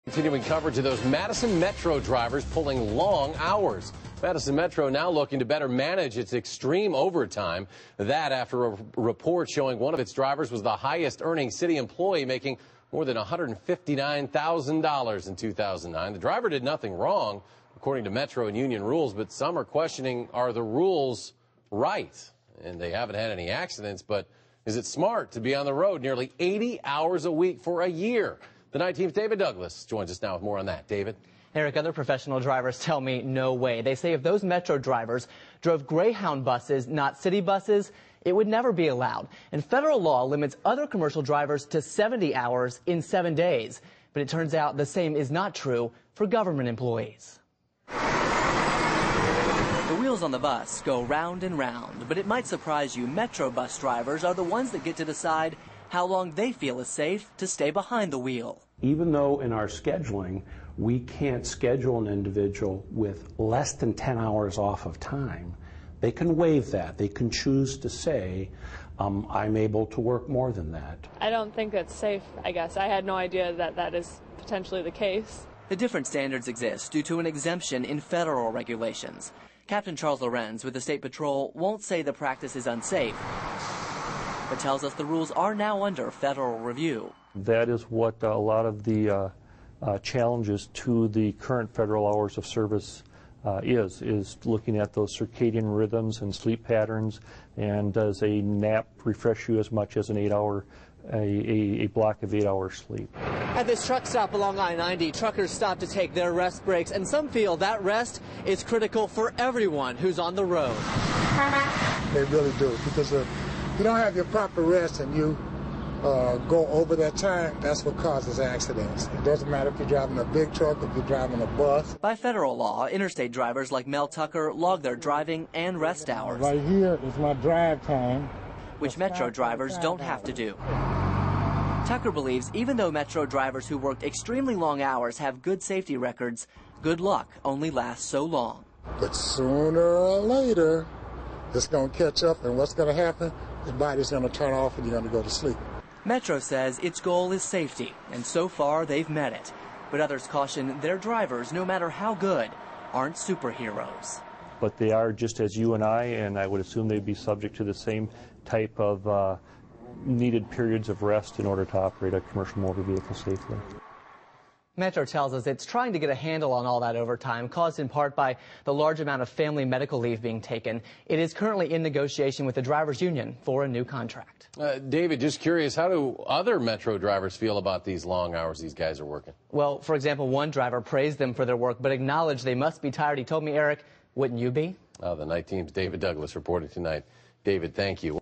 Continuing coverage of those Madison Metro drivers pulling long hours. Madison Metro now looking to better manage its extreme overtime. That after a report showing one of its drivers was the highest earning city employee, making more than $159,000 in 2009. The driver did nothing wrong, according to Metro and union rules, but some are questioning, are the rules right? And they haven't had any accidents, but is it smart to be on the road nearly 80 hours a week for a year? The 19th David Douglas joins us now with more on that. David? Eric, other professional drivers tell me no way. They say if those Metro drivers drove Greyhound buses, not city buses, it would never be allowed. And federal law limits other commercial drivers to 70 hours in 7 days. But it turns out the same is not true for government employees. The wheels on the bus go round and round, but it might surprise you, Metro bus drivers are the ones that get to decide how long they feel is safe to stay behind the wheel. Even though in our scheduling, we can't schedule an individual with less than 10 hours off of time, they can waive that. They can choose to say, I'm able to work more than that. I don't think it's safe, I guess. I had no idea that that is potentially the case. The different standards exist due to an exemption in federal regulations. Captain Charles LORENTZ with the State Patrol won't say the practice is unsafe, but tells us the rules are now under federal review. That is what a lot of the challenges to the current federal hours of service is looking at those circadian rhythms and sleep patterns, and does a nap refresh you as much as an 8-hour, a block of 8 hours sleep. At this truck stop along I-90, truckers stop to take their rest breaks, and some feel that rest is critical for everyone who's on the road. They really do, because if you don't have your proper rest and you go over that time, that's what causes accidents. It doesn't matter if you're driving a big truck, if you're driving a bus. By federal law, interstate drivers like Mel Tucker log their driving and rest hours. Right here is my drive time, which Metro drivers don't have to do. Tucker believes even though Metro drivers who worked extremely long hours have good safety records, good luck only lasts so long. But sooner or later, it's going to catch up, and what's going to happen? Your body's going to turn off and you're going to go to sleep. Metro says its goal is safety, and so far they've met it. But others caution their drivers, no matter how good, aren't superheroes. But they are just as you and I would assume they'd be subject to the same type of needed periods of rest in order to operate a commercial motor vehicle safely. Metro tells us it's trying to get a handle on all that overtime, caused in part by the large amount of family medical leave being taken. It is currently in negotiation with the drivers' union for a new contract. David, just curious, how do other Metro drivers feel about these long hours these guys are working? Well, for example, one driver praised them for their work, but acknowledged they must be tired. He told me, Eric, wouldn't you be? The night team's David Douglas reporting tonight. David, thank you.